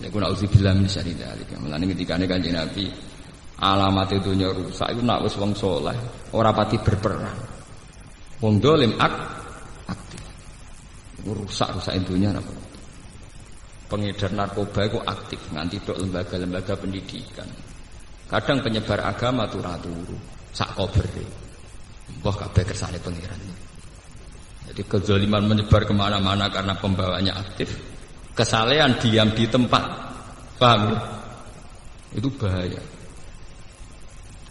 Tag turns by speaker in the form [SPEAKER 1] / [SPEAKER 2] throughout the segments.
[SPEAKER 1] Ya kuna auzubillah min syarri dzalik. Mulane ketikane Kanjeng Nabi alamat dunya rusak iku nek wis wong saleh ora pati berperang. Wong dolim aktif. Rusak dunya napa. Pengedar narkoba itu aktif nganti tok lembaga-lembaga pendidikan. Kadang penyebar agama turu sak kobere. Mbah kabeh kersane pangeran. Jadi kezaliman menyebar kemana-mana karena pembawanya aktif. Kesalehan diam di tempat. Paham ya? Itu bahaya.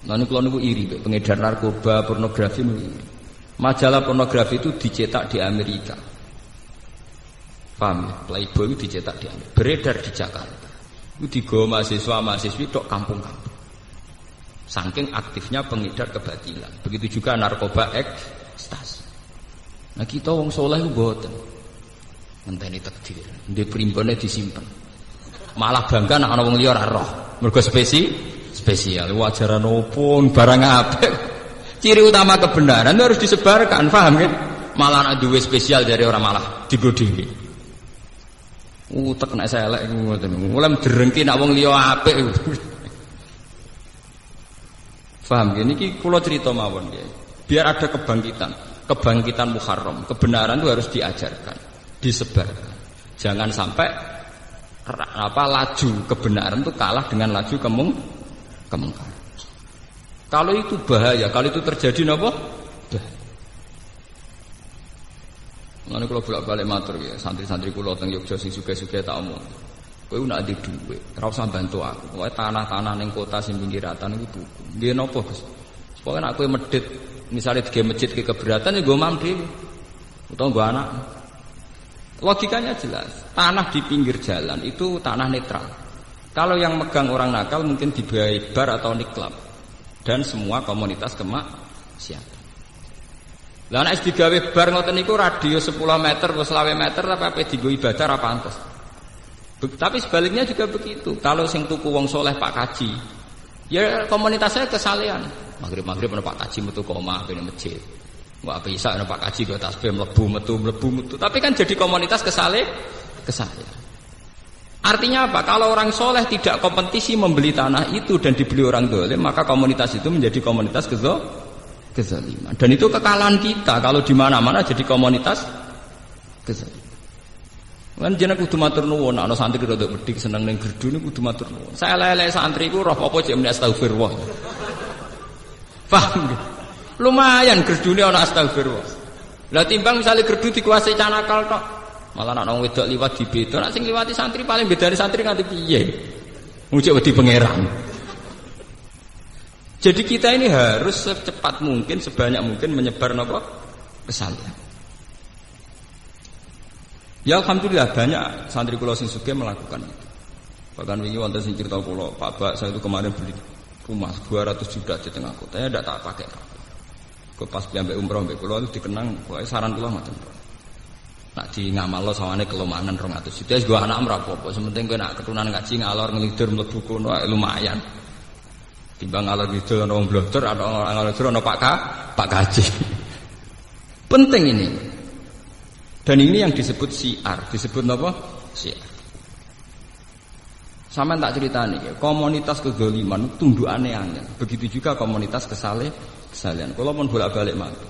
[SPEAKER 1] Lalu kalau niku iri pengedar narkoba, pornografi niku. Majalah pornografi itu dicetak di Amerika. Paham ya? Playboy itu dicetak di Amerika. Beredar di Jakarta. Itu digawa mahasiswa-mahasiswi tok kampung-kampung. Saking aktifnya pengedar kebatilan. Begitu juga narkoba ekstasi. Nah kita wong soleh itu boten. Ngenteni takdir. Ndek primbone disimpen. Malah bangga nek ana wong liya ora roh. Mergo spesial. Wajaran opo barang apik. Ciri utama kebenaran itu harus disebarkan, paham kan? Malah nek duwe spesial dari orang malah digo dhewe. Utek nek saya elek ngoten. Mulai derengki nek wong liya apik. Paham gini ki kula cerita mawon nggih. Biar ada kebangkitan Muharram. Kebenaran itu harus diajarkan, disebarkan. Jangan sampai laju kebenaran itu kalah dengan laju kemungkaran. Kalau itu bahaya, kalau itu terjadi napa? Bahaya. Mulane kula bolak-balik matur ya, santri-santri kula teng Yogyakarta sing sugih-sugih tak omong. Kowe nak di dhuwit, ora usah bantu aku. Pokoke tanah-tanah ning kota sing pinggiratan iku tuku. Nggih napa, Gus? Pokoke nek kowe medhit, misale dige masjid ke keberatan ya nggo mam dhewe. Utawa nggo anak. Logikanya jelas. Tanah di pinggir jalan itu tanah netral. Kalau yang megang orang nakal mungkin dibayar bar atau niklab. Dan semua komunitas kemaksiatan. Lah nek digawe bar ngoten niku radius 10 meter atau 20 meter tapi ape dienggo ibadah ora pantes. Tapi sebaliknya juga begitu. Kalau sing tuku wong soleh Pak Kaji, ya komunitasnya kesalehan. Maghrib ana Pak Kaji metu ke omah ben masjid. Wah bisa ana Pak Kaji go tasbih mlebu metu. Tapi kan jadi komunitas kesalehan. Artinya apa? Kalau orang soleh tidak kompetisi membeli tanah itu dan dibeli orang dolim, maka komunitas itu menjadi komunitas kezaliman. Dan itu kekalahan kita kalau di mana-mana jadi komunitas kezaliman. Kan jeneng kudu matur nuwun, ana santri rada medhik seneng ning gerdu niku kudu matur nuwun. Saya lele santri ku roh apa jek muni astagfirullah. Paham nggih? Lumayan gerdune ana astagfirullah. Lah timbang misalnya gerdu dikuasai canakal tok, malah nek wong wedok liwat dibeda, nek sing liwati santri paling bedane santri nganti piye? Ngucuk wedi pangeran. Jadi kita ini harus secepat mungkin, sebanyak mungkin menyebar napa? Kesalahan. Ya alhamdulillah banyak santri kula sing sugih melakukan itu. Bahkan wingi wonten sing cerita kula, Pak Bak saya itu kemarin beli rumah 200 juta di tengah kota. Ya ndak tak pakai apa. Kok pas piambek umroh mbek kula itu dikenang pokoke saran kula ngoten. Nak di ngamalno sawane kelomanan 200 juta wis go anak ora apa-apa. Sementing kowe nak ketunan ngaji ngalor ngelidur mlebu kono lumayan. Timbang ngalor ngidul ana wong blodor ana ngalor ngidul ana Pak Kaji. Penting ini. Dan ini yang disebut syiar, disebut apa? Syiar. Sama tak ceritani ya, komunitas kezaliman tunduk aneh-aneh. Begitu juga komunitas kesalehan. Kalau pun bolak-balik matur.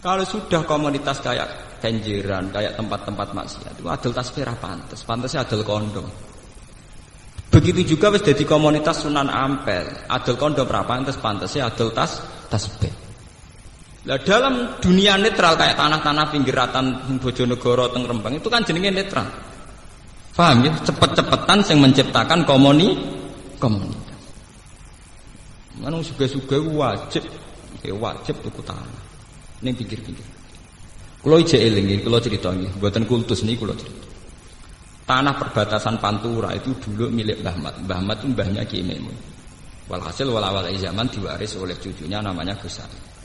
[SPEAKER 1] Kalau sudah komunitas kayak kenjeran, kayak tempat-tempat maksiat, itu adil tasbih ra pantes, pantesnya adil kondom. Begitu juga wis dadi komunitas Sunan Ampel, adil kondom ra pantes, pantesnya adil tasbih. Nah dalam dunia netral kayak tanah-tanah pinggiratan Bojonegoro teng Rembang itu kan jenenge netral. Paham ya? Cepet-cepetan yang menciptakan komunitas. Mana suga-suga wajib tuku tanah. Ning pinggir-pinggir. Kula ijek eling, kula cerita nggih, mboten kultus niki kula cerita. Tanah perbatasan Pantura itu dulu milik Mbah Mat. Mbah Mat itu mbahnya Ki Maimun. Walhasil awal zaman diwaris oleh cucunya namanya Gus Ali.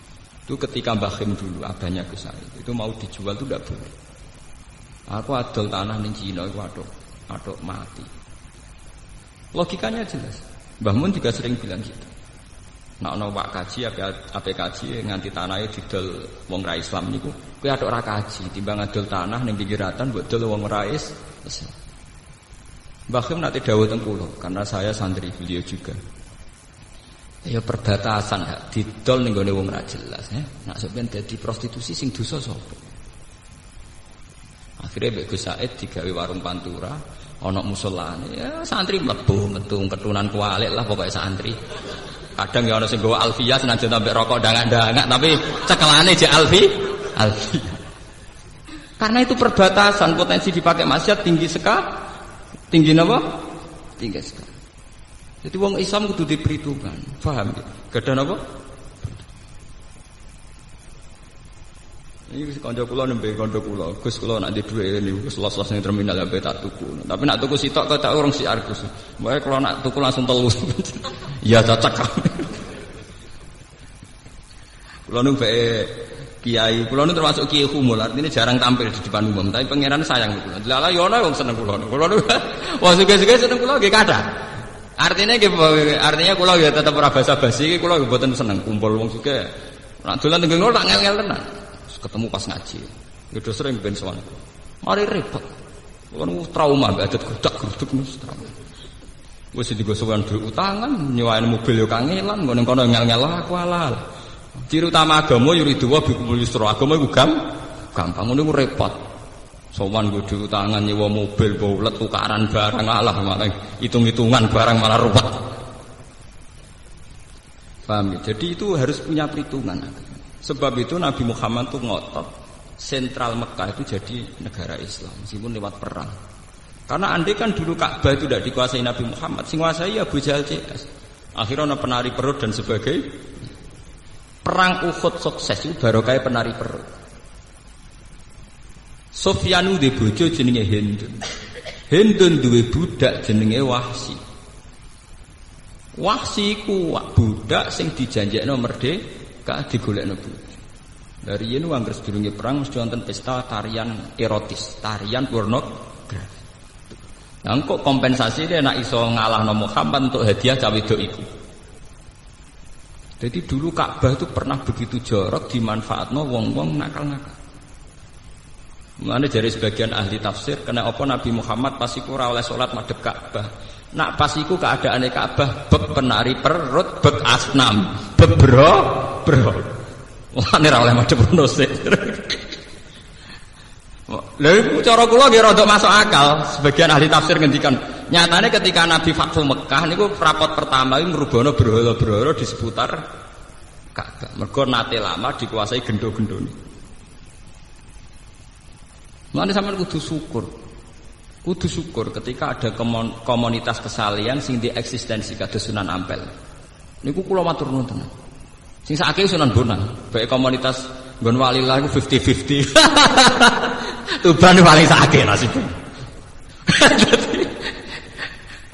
[SPEAKER 1] Itu ketika Mbah Khim dulu abahnya Gus Ali itu mau dijual itu tidak boleh. Aku adol tanah ning Cina iku aduk mati. Logikanya jelas. Mbah Mun juga sering bilang gitu. Nek ana Pak Kaji ape kaji nganti tanahe didol wong ra Islam niku kowe aduk ra kaji timbang adol tanah ning pinggiratan mbok dol wong ra Islam. Mbah Khim nanti dawuh teng kula karena saya santri beliau juga. Ya perbatasan hak didol ning gone wong ra jelas ya. Nak sampeyan dadi prostitusi sing dosa sapa? Akhirnya Mbak Gus Said digawe warung pantura, ana musolane. Ya santri mlebu metu ketunan kualik lah pokoknya santri. Kadang ya ana sing nggawa alfiyah senajan sampe rokok dangak-dangak tapi cekelane jek alfiyah. Karena itu perbatasan potensi dipakai maksiat tinggi sekali. Tinggi napa? Tinggi sekali. Jadi wong Islam kudu diperhitungkan, paham ya? Gadah napa? Ini kanca kula nembe kanca kula, Gus kula nak di dhuwit niku Gus los-los ning terminal sampe tak tuku. Tapi nak tuku sitok kok tak urung siar Gus. Mbake kula nak tuku langsung telu. Ya cocok. Kula nu kiai, kula nu termasuk kiai humul, artinya jarang tampil di depan umum, tapi pangeran sayang kula. Lha yo ana wong seneng kula. Kula nu wong sugih-sugih seneng kula nggih kathah. Artinya kula ya tetep ora basa-basi iki kula mboten seneng kumpul wong sugih. Nak dolan teng ngono tak ngel-ngel tenan. Ketemu pas ngaji. Ya do sering ben sowan. Mari repot. Kula nu trauma mbek adat grudak-gruduk nus trauma. Wis digo sowan dhuwit utangan, nyewain mobil yo kangelan, ngene kono ngel-ngel aku halal. Ciri utama agama yuriduwa bikumul yusra. Agama iku gampang ngono iku repot. Sowan nggo dhuwit utangan nyewa mobil baulet tukaran barang alah malah hitung-hitungan barang malah ruwet. Paham ya? Jadi itu harus punya perhitungan. Sebab itu Nabi Muhammad itu ngotot sentral Mekah itu jadi negara Islam meskipun lewat perang. Karena andai kan dulu Ka'bah itu tidak dikuasai Nabi Muhammad, sing kuasai Abu Jahal CS. Akhirnya ada penari perut dan sebagainya. Perang Uhud sukses itu barokah penari perut. Sufyanu de bojo jenenge Hindun. Hindun duwe budak jenenge Wahsi. Wahsi iku budak sing dijanjekno merdeka digolekno bojo. Dari yen anggere sedurunge perang mesti wonten pesta tarian erotis, tarian pornografi. Nah, kok kompensasi dia nak iso ngalahno Muhammad untuk hadiah cawe wedok iku. Jadi dulu Ka'bah itu pernah begitu jorok dimanfaatno wong-wong nakal-nakal. Mulane dari sebagian ahli tafsir kena apa Nabi Muhammad pas iku ora oleh salat madhep Ka'bah. Nak pas iku keadaane Ka'bah beb penari perut, beb asnam, beb bro. Wah nek ora oleh madhep ngono sik. Lha iku cara kula nggih rada masuk akal. Sebagian ahli tafsir ngendikan, nyatane ketika Nabi Fathu Mekah niku rapot pertama iki ngrubono berhala-berhala di seputar Ka'bah. Mergo nate lama dikuasai gendo-gendone. Mulane sampean kudu syukur. Kudu syukur ketika ada komunitas kesalian sing dieksistensi kados Sunan Ampel. Niku kula matur nuwun tenan. Sing sakake Sunan Bonang, bae komunitas nggon walillah iku 50-50. Tuban paling sakake nasibnya.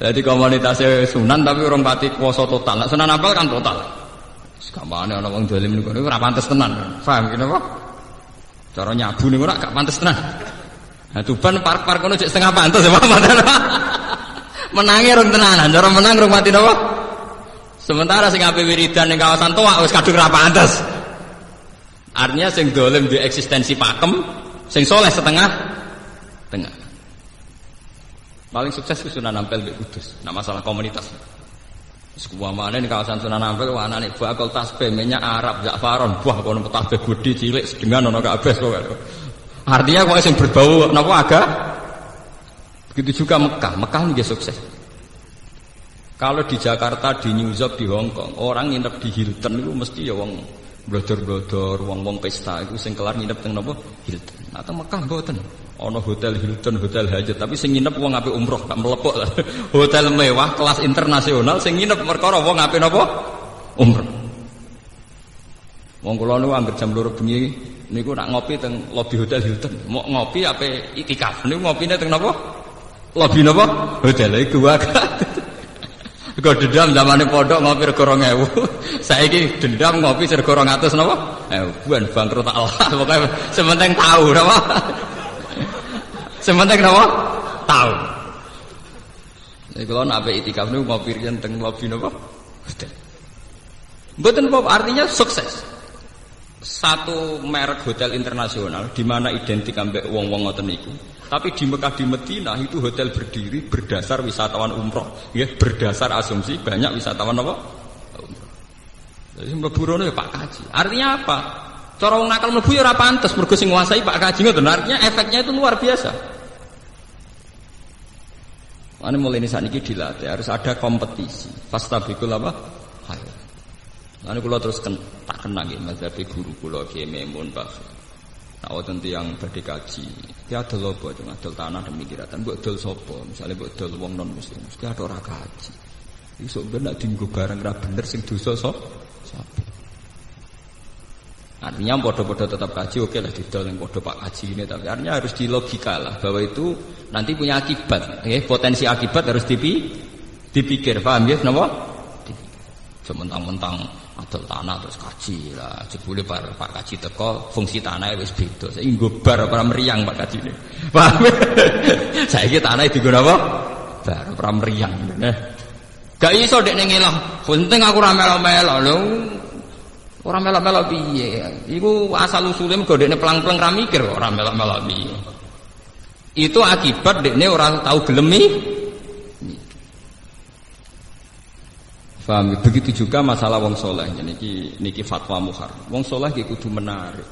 [SPEAKER 1] Jadi komunitasnya Sunan tapi orang pati kuasa total. Nah, Sunan Ampel kan total. Gampangane ana wong dolim niku ora pantes tenan. Paham kene apa? Cara nyabu niku ora gak pantes tenan. Nah, Tuban park-park kono cek setengah pantes ya, Pak. Menangi rong tenanan, cara menang rong mati napa? Sementara sing ape wiridan ning kawasan Toak wis kadung ra pantes. Artinya sing dolim di eksistensi pakem, sing soleh setengah tengah. Paling sukses ku Sunan Ampel mbek Kudus. Nah masalah komunitas. Sekuamane ning kawasan Sunan Ampel anane bakal tasbih minyak Arab Za'faron. Wah kono tasbih gedhe cilik sedengan ana kabeh kok. Artinya kok sing berbau napa agak. Begitu juga Mekah. Mekah nggih sukses. Kalau di Jakarta, di New York, di Hong Kong, orang nginep di Hilton itu mesti ya wong blodor-blodor, wong-wong pesta itu sing kelar nginep teng napa Hilton. Atau Mekah mboten. Ana hotel Hilton, hotel Hyatt, tapi sing nginep wong ape umroh, gak melepok. Hotel mewah kelas internasional sing nginep perkara wong ape napa umroh. Wong kula niku anggere jam 2 bengi niku nak ngopi teng lobi hotel Hilton. Mau ngopi ape iktikaf. Niku ngopine teng napa? Lobi napa? Hotel iku wae. Kok dendam zamane pondok ngopi rego 2000. Saiki dendam ngopi rego 200 napa? Buan bangkrut Allah. Pokoke sementing tahu napa? Sementing napa? Tahu. Nek kula nek ape itikaf niku ngopi riyen teng lobi napa? Hotel. Mboten apa artinya sukses. Satu merek hotel internasional di mana identik ambek wong-wong ngoten niku. Tapi di Mekah di Madinah itu hotel berdiri berdasar wisatawan umroh, ya berdasar asumsi banyak wisatawan apa? Umroh. Jadi mlebu rono ya Pak Kaji. Artinya apa? Cara wong nakal mlebu ya ora pantes mergo sing nguasai Pak Kaji ngoten. Artinya efeknya itu luar biasa. Ane mulai ini saat ini dilatih harus ada kompetisi. Fastabiqul apa? Hayo. Ane kula terus tak kenang nggih mazhab guru kula Ki Maimun Pak. Nah, wonten tiyang badhe kaji. Ki adol apa cung adol tanah demi kiratan. Mbok dol sapa? Misale mbok dol wong non muslim. Mesti ada ora kaji. Iki sok ben nek dienggo barang ra bener sing dosa sapa? Artinya podo-podo tetap kaji, oke lah didol yang podo Pak Kaji ini, tapi artinya harus dilogika lah bahwa itu nanti punya akibat, potensi akibat harus dipikir, paham ya? Kenapa? Sementang-mentang adol tanah terus kaji lah, jebule Pak Kaji teko fungsi tanah wis beda, saya nggobar apa meriang Pak Kaji ini, paham? Saya ini tanah digunakan apa? Bar apa meriang, gak iso dek ngelang, penting aku ramel-ramel lho. Orang melok-melok piye? Iku asal usule mergo dekne pelang-pelang ra mikir kok ora melok-melok piye. Itu akibat dekne ora tahu gelemi. Paham? Begitu juga masalah wong saleh. Niki fatwa muharram. Wong saleh iki kudu menarik.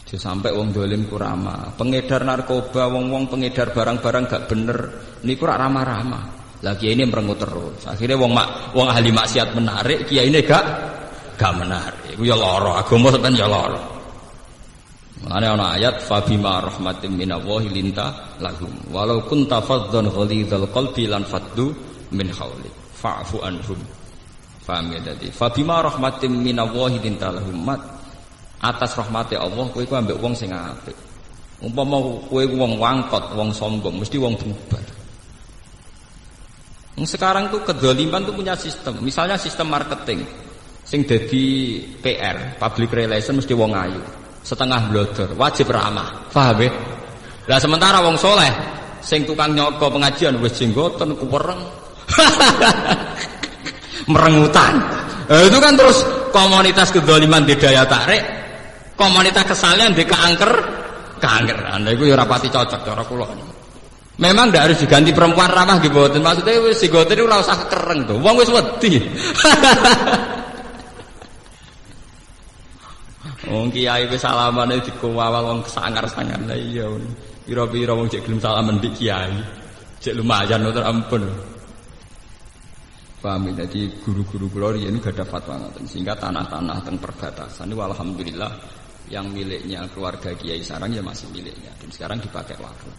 [SPEAKER 1] Aja sampai wong dolim ku ramah. Pengedar narkoba, wong-wong pengedar barang-barang gak bener niku ora ramah-ramah. Lah kiai ini merengut terus. Akhirnya wong ahli maksiat menarik, kiai ini gak menarik. Iku ya lara, agama sampean ya lara. Mane ana ayat fa bima rahmatin minallahi linta lahum walau kunta faddan ghalidhal qalbi lan faddu min haulik fa'fu anhum. Paham ya tadi? Fa bima rahmatin minallahi linta lahum mat. Atas rahmate Allah kowe iku ambek wong sing apik. Umpama kowe wong wangkot, wong sombong, mesti wong bubar. Sekarang tuh kedzaliman tuh punya sistem. Misalnya sistem marketing. Sing dadi PR, public relation mesti wong ayu, setengah blodor, wajib ramah. Paham ya? Lah sementara wong soleh, sing tukang nyoko pengajian wis jenggoten kuwereng. Merengutan. Itu kan terus komunitas kedzaliman di daya tarik, komunitas kesalahan di keangkeran. Lha iku ya ora pati cocok cara kula. Memang ndak harus diganti perempuan ramah nggih mboten. Maksudnya wis jenggoten ora usah kereng to. Wong wis wedi. Wong kiai wis salamane dikowawal wong sangar-sangar. Lah iya. Pira-pira wong cek gelem salaman di kiai. Cek lumayan to ampun. Paham ya? Jadi guru-guru kula riyen gak ada fatwa ngoten. Sehingga tanah-tanah teng perbatasan itu alhamdulillah yang miliknya keluarga Kiai Sarang ya masih miliknya dan sekarang dipakai warung.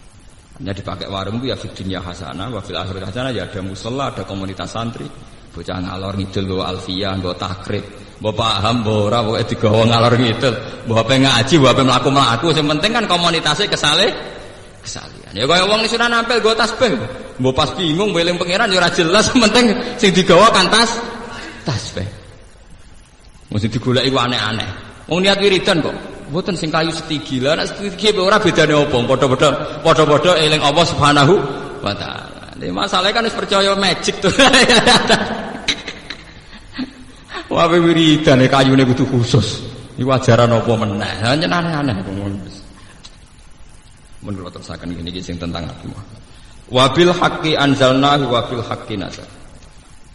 [SPEAKER 1] Hanya dipakai warung itu ya fid dunya hasanah wa fil akhirati hasanah, ya ada musala, ada komunitas santri. Bocah ngalor ngidul nggo alfiyah, nggo takrib. Mbok paham mbok ora pokoke digawa ngalor ngidul. Mbok ape ngaji, mbok ape mlaku-mlaku, sing penting kan komunitasnya kesalihan. Ya kaya wong sudah nampil nggo tasbih. Mbok pas bingung eling pangeran ya ora jelas, sing penting sing digawa kan tasbih. Mesti digoleki ku aneh-aneh. Wong niat wiridan kok. Mboten sing kayu setigi. Lah nek setigi ora bedane opo? Padha-padha eling Allah Subhanahu wa taala. Nek masalahnya kan wis percaya magic to. Wah wiridan kayune kudu khusus. Iku ajaran apa meneh? Hanya aneh-aneh ngono. Menurut terusaken ngene iki sing tentang agama. Wabil haqqi anzalnahu wabil haqqi nazal.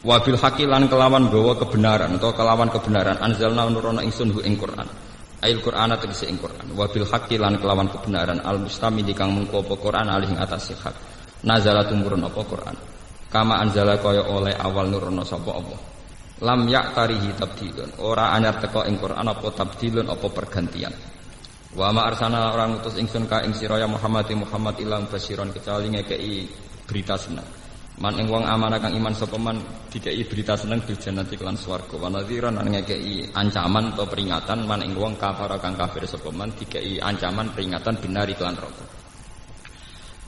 [SPEAKER 1] Wabil haqqi lan kelawan gawa kebenaran atau kelawan kebenaran anzalna nurono ingsun hu ing Quran. Ail Quran tegese ing Quran. Wabil haqqi lan kelawan kebenaran al mustamil kang mengko apa Quran alih ing atas hak. Nazala tumurun apa Quran. Kama anzala kaya oleh awal nurono sapa Allah. Lam ya'tarihi tabdilun. Ora anyar teko ing Quran apa tabdilun apa pergantian. Wa ma arsana orang utus ingsun ka ing sira ya Muhammad ilang basyiron kecuali ngekeki berita seneng. Man ing wong amanah kang iman sapa man dikeki berita seneng bil jannati lan swarga. Wa nadhiran lan ngekeki ancaman atau peringatan man ing wong kafir kang kafir sapa man dikeki ancaman peringatan binari lan neraka.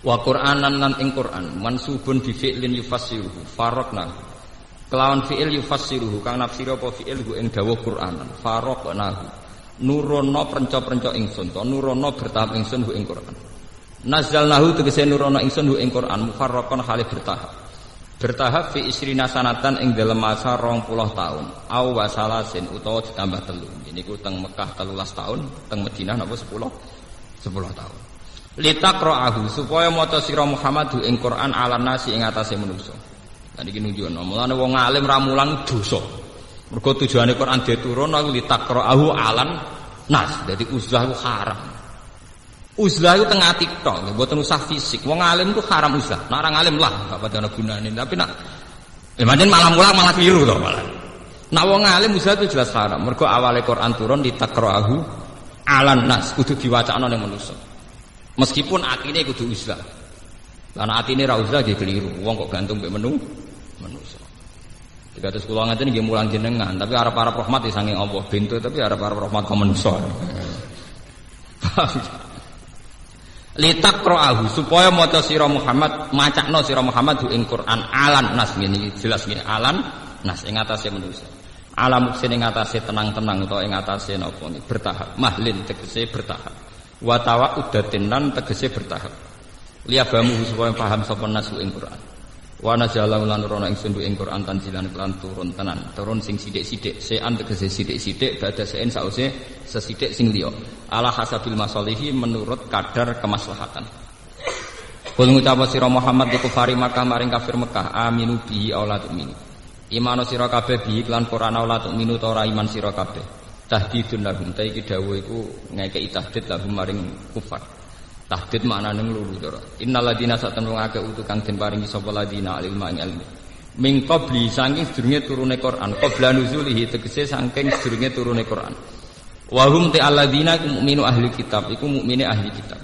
[SPEAKER 1] Wa Qur'anan lan ing Qur'an mansubun bi fi'lin yufassiruhu faraqna. Kelawan fi'il yufassiruhu kang nafsir apa fi'il hu ing dawuh Qur'anan faraqnahu. Nurono prenca-prenca ingsun to nurono bertahap ingsun hu ing Quran. Nazzalnahu tegese nurono ingsun hu ing Quran mufarraqan hale bertahap fi isrina sanatan ing dalem masa 20 taun au wasalasin utawa ditambah 3. Niku teng Mekah 13 taun, teng Madinah napa 10 tahun. Litaqra'ahu supaya maca sira Muhammad ing Quran ala nasi ing atase manusa. Lan iki nunjukno mulane wong alim ra mulang dosa. Mergo tujuane Quran diturun aku litaqra'ahu alan nas. Dadi uzlah ku haram. Uzlah itu tengah ati tok, mboten usah fisik. Wong alim ku haram uzlah. Nek ora alim lah gak padha ana gunane. Tapi nek pancen malah mulang malah keliru to malah. Nek wong alim uzlah itu jelas haram. Mergo awale Quran turun litaqra'ahu alan nas kudu diwacana ning manusa. Meskipun atine kudu uzlah. Lan atine ra uzlah nggih keliru. Wong kok gantung mek manusa. Dikados kula ngaten nggih mulang jenengan, tapi arep-arep rahmat saking Allah bento tapi arep-arep rahmat ka manusa. Litaqra'ahu supaya maca sira Muhammad, macakno sira Muhammad ing Quran alan nas ngene iki jelas ngene alan nas ing atase manusa. Alam sing ing atase tenang-tenang utawa ing atase napa niki bertahap. Mahlin tegese bertahap. Wa tawa'udatin lan tegese bertahap. Liyabamu supaya paham sapa nasu ing Quran. Wa nazalahu lan rono ing sundu ing Quran tanzilan lan turun tenan. Turun sing sithik-sithik, sean tegese sithik-sithik badha sean sause sesithik sing liya. Ala hasabil masalihi menurut kadar kemaslahatan. Kul ngucap sira Muhammad di kufari Makkah maring kafir Mekah aminu bihi aula tu'minu. Iman sira kabeh bihi lan Quran aula tu'minu ta ora iman sira kabeh. Tahdidun lahum ta iki dawuh iku ngekeki tahdid lahum maring kufar. Tahdid maknane nglulu to. Innal ladina saten wong akeh utu kang den paringi sapa ladina ilma ing ilmu. Min qabli saking sedurunge turune Quran, qabla nuzulihi tegese saking sedurunge turune Quran. Wa hum ta alladina mu'minu ahli kitab, iku mukmine ahli kitab.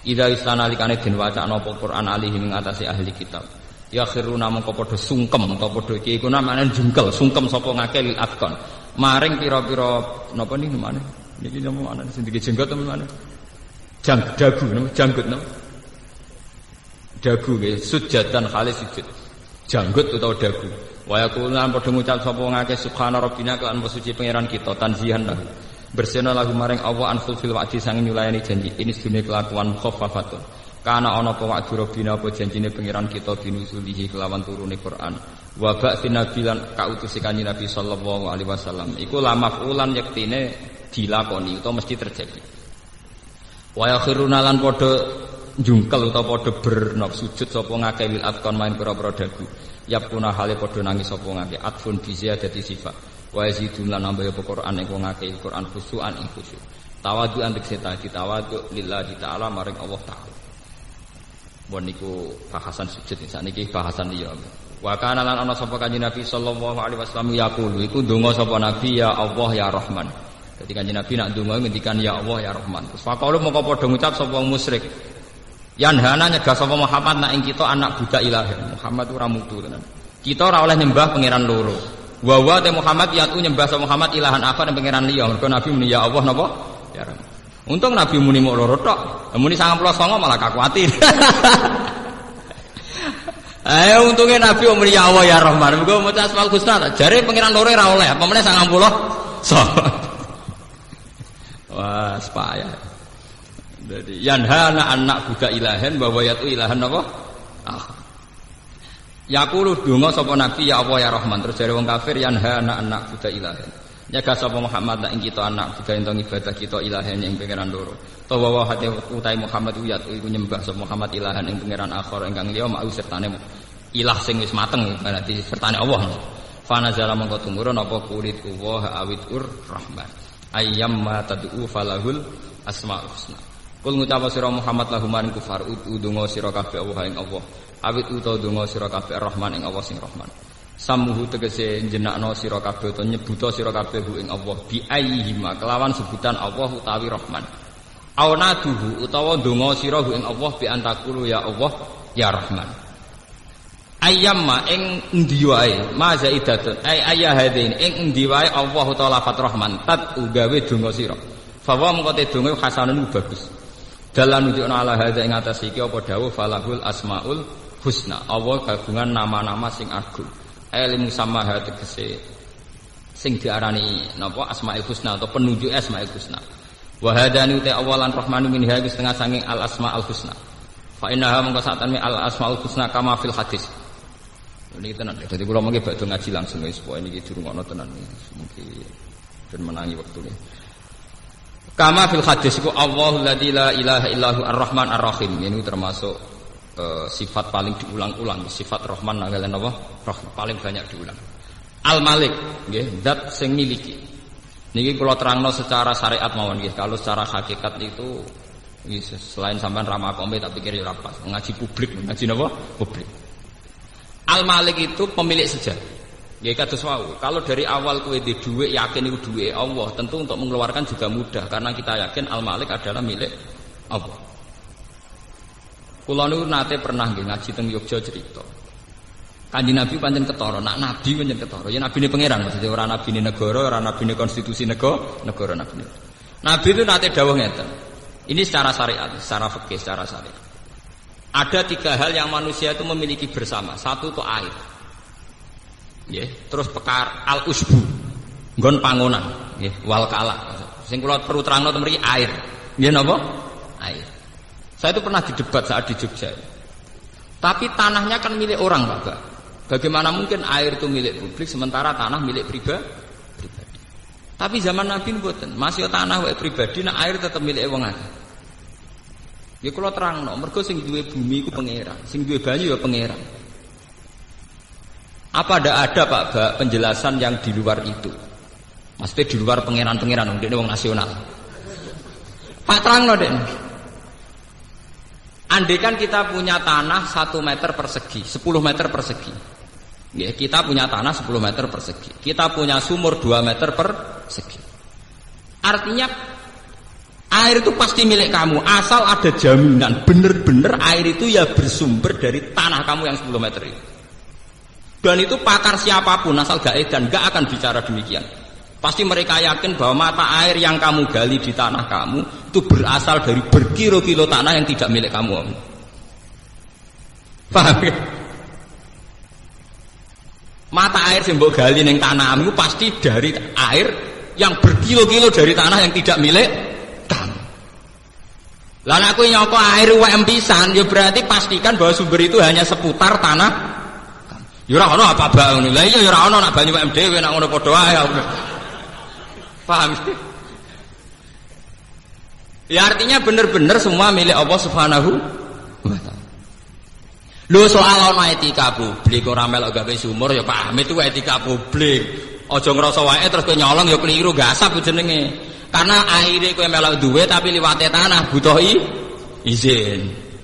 [SPEAKER 1] Idza istanalikane den wacana apa Quran alihi ing atase ahli kitab. Ya khiruna mongko padha sungkem utawa padha iki iku namane jungkel, sungkem sapa ngake lil afkon. Maring pira-pira napa niki namane? Niki napa maknane sing dike jenggot apa maknane? Dagu napa janggut napa? Dagu nggih sujadan khalis sujud. Janggut utawa dagu. Wa yaqulan padha ngucap sapa ngake subhana rabbina kelan suci pangeran kita tanzihan lah. Bersihna lagu maring Allah anful fil wa'di sanging nyulayani janji. Ini sedune kelakuan khaffafatun. Kana ana apa wa'du rabbina apa janjine pangeran kita binusulihi kelawan turune Quran. Wa ba'tsin nabilan kautus kanjeng Nabi sallallahu alaihi wasallam. Iku la maf'ulan yektine dilakoni utawa mesti terjadi. Wa yakhiruna lan padha njungkel utawa padha bernop sujud sapa ngake lil afkon main pira-pira dagu. Yapuna hale padha nangis sapa ngake atfun bi ziyadati sifat. Wa yazidun lan nambah apa Quran ing wong akeh Quran khusyuan ing khusyuk. Tawadhu antek setati tawadhu lillahi taala maring Allah taala. Bon niku bahasan sujud sakniki bahasan liya. Wa kana lan ana sapa kanjeng Nabi sallallahu alaihi wasallam yaqulu iku ndonga sapa Nabi ya Allah ya Rahman. Dadi kanjeng Nabi nak ndonga ngendikan ya Allah ya Rahman. Terus faqalu mongko padha ngucap sapa musyrik. Yanhana nyegah sapa Muhammad nak ing kita anak budak ilahi. Muhammad ora mutu tenan. Kita ora oleh nyembah pangeran loro. Wa wa te Muhammad yatu nyembah sama Muhammad ilahan akhar dan pangeran liya. Mergo Nabi muni ya Allah napa? Ya Rahman. Untung Nabi muni mok loro tok. Muni 99 malah kakuatir. Ayo untungnya Nabi muni ya Allah ya Rahman. Mergo maca Asmaul Husna. Jare pangeran loro ora oleh. Apa meneh 90. Wah, sepaya. Jadi yanhana anak budak ilahan bahwa yatu ilahan napa? Yaqulu donga sapa nabi ya Allah ya Rahman terus jare wong kafir yanha anak budak ilahen. Nyegah sapa Muhammad nak ing kita anak budak ento ibadah kita ilahen ing pangeran loro. Tawa wa hate utai Muhammad uyat iku nyembah sapa Muhammad ilahan ing pangeran akhir ingkang liya mau sertane ilah sing wis mateng berarti sertane Allah. Fa nazala mongko tumurun apa kulit wa awidur Rahman. Ayyam ma tad'u falahul asmaul husna. Kul ngucap sira Muhammad lahum maring kufar udungo sira kabeh Allah ing Allah. Awit utawa donga sira kabeh Rahman ing Allah sing Rahman. Samuhu tegese jenakno sira kabeh utawa nyebuta sira kabeh ing Allah bi ayyihima kelawan sebutan Allah utawi Rahman. Aunaduhu utawa donga sira ing Allah bi antakulu ya Allah ya Rahman. Ayyamma ing endi wae ma zaidatun ay ayahadin ing endi wae Allah utawa lafat Rahman tat ugawe donga sira. Fa wa mengko te donga hasanun bagus. Dalan nunjukna ala hadza ing atas iki apa dawuh falahul asmaul husna. Allah kagungan nama-nama sing agung. Ilmu samaha tegese sing diarani napa asmaul husna atau penunjuk asmaul husna. Wa hadani ta awalan rahmanu min hadis setengah sanging al asmaul husna. Fa innaha mongko satane al asmaul husna kama fil hadis. Niki tenan. Dadi kula mengki badhe ngaji langsung wis pokoke niki dirungokno tenan. Mungkin ben menangi wektune. Kama fil hadis iku Allahul ladzi la ilaha illahu ar-Rahman ar-Rahim. Ini termasuk sifat paling diulang-ulang, sifat Rahman nanggalan apa? Rahman paling banyak diulang. Al-Malik, nggih, zat sing miliki. Niki kula terangno secara syariat mawon nggih. Kalau secara hakikat itu selain sampean ramakome tak pikir ya ora pas. Ngaji publik, ngaji napa? Publik. Al-Malik itu pemilik sejati. Ya kados wau, kalau dari awal kowe di dhuwit yakin iku dhuwit Allah, tentu untuk mengeluarkan juga mudah karena kita yakin Al-Malik adalah milik Allah. Kula niku nate pernah nggih ngaji teng Yogya cerita. Kanjeng Nabi pancen ketara, nak nabi pancen ketara. Ya nabine pangeran maksudnya ora nabine negara, ora nabine konstitusi negara nabine. Nabi itu nate dawuh ngeten. Ini secara syariat, secara fikih, secara syariat. Ada 3 hal yang manusia itu memiliki bersama. Satu itu air. Nggih, terus pekar al-usbu. Nggon pangonan, nggih, wal kala. Sing kula perlu terangno mriki air. Nggih napa? Air. Saya itu pernah didebat saat di Jogja. Tapi tanahnya kan milik orang, Pak. Bagaimana mungkin air itu milik publik sementara tanah milik pribadi? Tapi zaman Nabi mboten, masih tanah wae pribadi, nah air tetap milik wong akeh. Ya kula terangno, mergo sing duwe bumi iku pangeran, sing duwe banyu ya pangeran. Apa ada Pak penjelasan yang di luar itu? Maksudnya di luar pangeran-pangeran, ndekne wong nasional. Pak terangno dek. Andaikan kita punya tanah 1 meter persegi, 10 meter persegi. Ya, kita punya tanah 10 meter persegi. Kita punya sumur 2 meter persegi. Artinya air itu pasti milik kamu, asal ada jaminan bener-bener air itu ya bersumber dari tanah kamu yang 10 meter itu. Dan itu pakar siapapun asal gak edan gak akan bicara demikian. Pasti mereka yakin bahwa mata air yang kamu gali di tanah kamu itu berasal dari berkilo-kilo tanah yang tidak milik kamu. Paham ya? Mata air yang mbok gali ning tanahmu pasti dari air yang berkilo-kilo dari tanah yang tidak milik kamu. Lah nek kowe nyoko air UM pisan ya berarti pastikan bahwa sumber itu hanya seputar tanah. Ya ora ono apa bae ngono. Lah iya ya ora ono nak banyu UM dhewe nak ngono padha wae. Paham? Ya artinya benar-benar semua milik Allah Subhanahu wa taala. Lho soal ana etika publik ora melok gawe sumur ya paham itu etika publik. Aja ngrasa wae terus kowe nyolong ya keliru gasap jenenge. Karena akhire kowe melok duwe tapi liwate tanah butuh izin.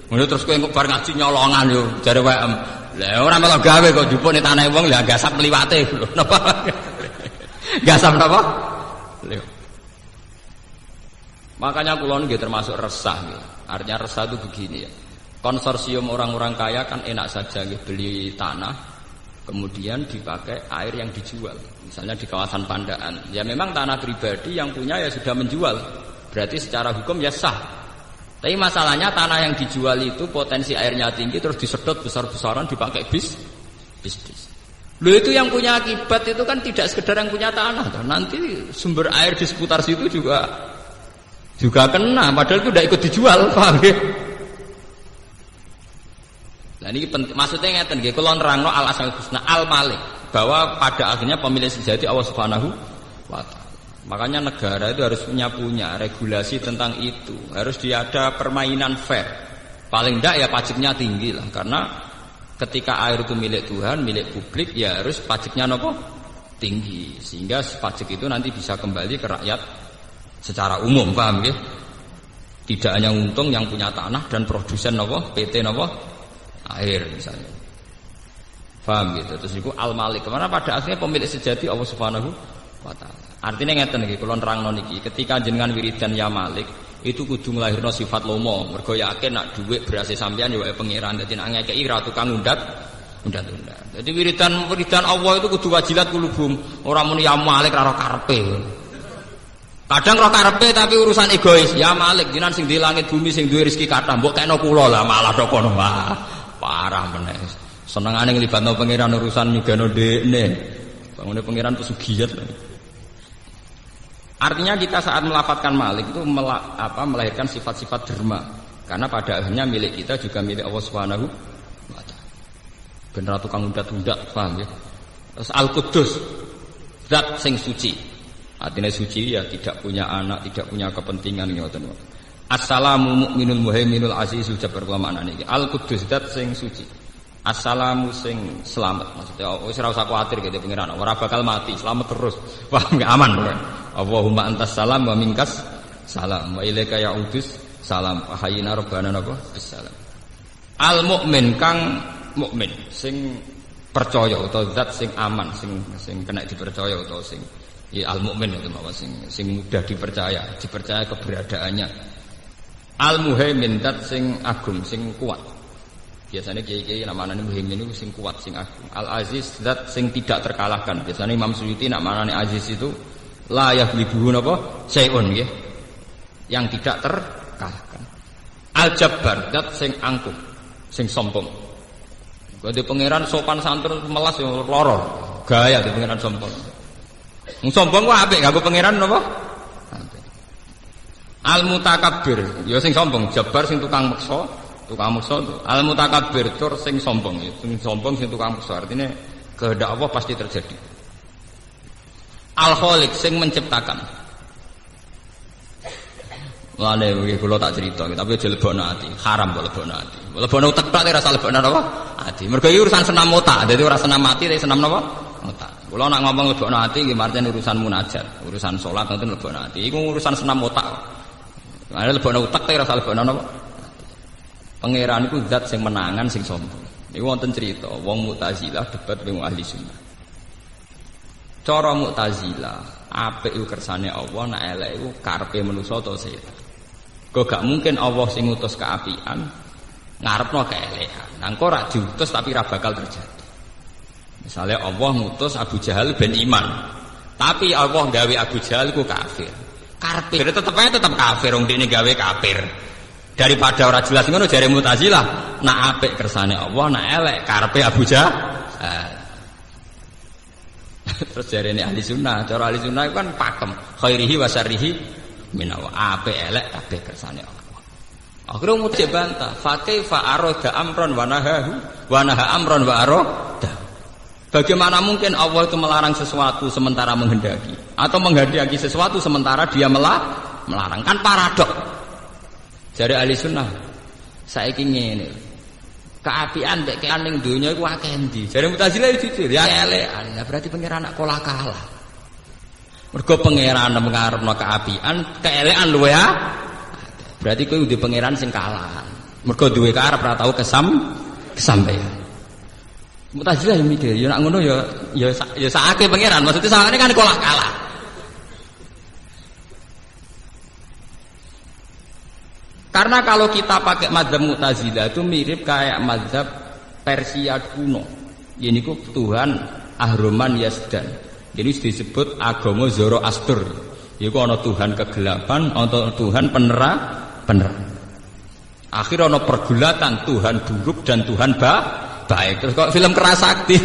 [SPEAKER 1] Ngono terus kowe bar ngaji nyolongan yo jare WM. Lah ora melok gawe kok jupuk ning tanah wong lah gasap liwate lho. Napa? Gasap napa? Makanya kula nggih termasuk resah nggih. Artinya resah itu begini ya. Konsorsium orang-orang kaya kan enak saja nggih beli tanah kemudian dipakai air yang dijual. Misalnya di kawasan Pandaan. Ya memang tanah pribadi yang punya ya sudah menjual. Berarti secara hukum ya sah. Tapi masalahnya tanah yang dijual itu potensi airnya tinggi terus disedot besar-besaran dipakai bisnis. Loh itu yang punya akibat itu kan tidak sekedar yang punya tanah, nanti sumber air di seputar situ juga kena, padahal itu tidak ikut dijual, paham ya? Nah ini penting, maksudnya ngeten nggih, kula nerangno al-asmaul husna al-Malik, bahwa pada akhirnya pemilik sejati Allah Subhanahu wa taala. Makanya negara itu harus punya regulasi tentang itu, harus ada permainan fair. Paling tidak ya pajaknya tinggi lah, karena ketika air itu milik Tuhan, milik publik, ya harus pajaknya nopo tinggi, sehingga pajak itu nanti bisa kembali ke rakyat secara umum, paham ya? Tidak hanya untung yang punya tanah dan produsen nopo PT nopo air misalnya, paham gitu. Terus itu al-Malik, karena pada akhirnya pemilik sejati Allah Subhanahu wa taala. Artinya ngeten iki, kula nerangno niki, ketika jenengan wiridan ya Malik itu kudu nglahirno sifat lomo, mergo yakin nak dhuwit berase sampean ya wae pangeran, dadi nak ngekeki ra tukang undat. Jadi wiridan Allah itu kudu wajilat kulubum, ora muni ya Malik ra karepe. Kadang roh karepe tapi urusan egois. Ya Malik jenengan sing di langit bumi sing duwe rezeki kathah, mbok kena kula lah malah tok kono. Wah, parah meneh. Senengane nglibatno pangeran urusan nyugano dekne. Bangune pangeran pesugihat. Artinya kita saat melafadzkan Malik itu melahirkan sifat-sifat derma, karena pada akhirnya milik kita juga milik Allah Subhanahu wa taala. Ben ra tukang undat-undat, paham ya? Terus Al-Quddus, zat sing suci. Artinya suci ya tidak punya anak, tidak punya kepentingan ngoten. Assalamu mukminul muhaiminul azizul jabbar kula maknane iki. Al Qudus zat sing suci. Assalamu sing selamat. Maksudnya wis ora usah kuwatir gitu pengiran. Ora bakal mati, selamat terus. Paham enggak aman pokoknya. Allahumma antas salam wa minkas salam wa ilaika ya'udus salam. Hayyina rabbana napa bisalam. Al mukmin kang mukmin sing percaya utawa zat sing aman, sing kena dipercaya utawa sing ya al mukmin itu mawa sing mudah dipercaya keberadaannya. Al muhaimin zat sing agung, sing kuat. Biasanya kiai-kiai namanya muhaimin itu sing kuat, sing agung. Al aziz zat sing tidak terkalahkan. Biasanya Imam Suyuti namanya aziz itu la yaghlibuhu napa syai'un nggih. Yang tidak terkalahkan. Al jabbar zat sing angkuh, sing sombong. Di pangeran sopan santun melas yo lara. Gaya di pangeran sombong. Sombong kok apik kanggo pangeran napa? Al mutakabbir, ya sing sombong, jabar sing tukang meksa itu. Al mutakabbir tur sing sombong, sing tukang meksa. Artinya kehendak Allah pasti terjadi. Al khaliq sing menciptakan. Lane iki kula tak cerita, tapi aja lebokno ati. Haram kok lebokno ati. Lebokno utek tok ora usah lebokno napa? Ati. Mergo iki urusan senam otak, dadi ora senam mati, tapi senam napa? Otak. Kula nak ngomong lebokno ati nggih marten urusan munajat, urusan salat nanti lebokno ati. Iku urusan senam otak. Ana lebokno utek ora usah lebokno napa? Pangeran iku zat sing menangan sing sombong. Niku wonten cerita, wong Mu'tazilah debat wong ahli sunnah. Cara Mu'tazilah, apik iku kersane Allah, nek elek iku karepe manusa ta setan. Kok gak mungkin Allah sing ngutus keapian ngarepno keelekan. Nang kok ora diutus tapi ora bakal terjadi. Misalnya Allah ngutus Abu Jahal ben iman. Tapi Allah gawe Abu Jahal ku kafir. Karepe tetep kafir wong dene gawe kafir. Daripada ora jelas ngono jare Mu'tazilah, nak apik kersane Allah, nak elek karepe Abu Jahal. Terus jarene ahli sunnah, cara ahli sunnah kan pakem khairihi wa syarrihi minawa apik elek kabeh kersane Allah. Akhire mujib bantah, fa kaifa arada amron wa naha amron wa arada. Bagaimana mungkin Allah itu melarang sesuatu sementara menghendaki, atau menghendaki sesuatu sementara dia melarang? Kan paradok. Jare ahli sunnah, saiki ngene. Keapian mbek kean ning donya iku akeh endi? Jare Mu'tazilah jujur, ya elekan. Lah berarti pangeran nak kalah. Mergo pangeran ngarepno keapian, keelekan luwe ya. Berarti kowe duwe pangeran sing kalah. Mergo duwe karep ora tau kesampaian. Mu'tazilah yo mikir, yo nak ngono ya sakake pangeran. Maksudnya sakane kan kalah. Karena kalau kita pakai mazhab Mu'tazilah itu mirip kayak mazhab Persia kuno. Ini ku Tuhan Ahroman Yazdan. Ini disebut agama Zoroaster. Iku ana Tuhan kegelapan, ana Tuhan penerang. Akhirnya ana pergulatan Tuhan buruk dan Tuhan baik. Terus kok film keras sakti.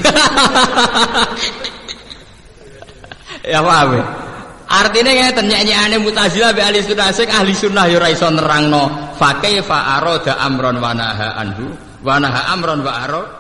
[SPEAKER 1] Ya paham. Artinya ngeten nyanyiane Mu'tazilah be ahli sunnah sing ahli sunnah ya ora iso nerangno fa kaifa arada amron wa naha anhu wa naha amron wa arada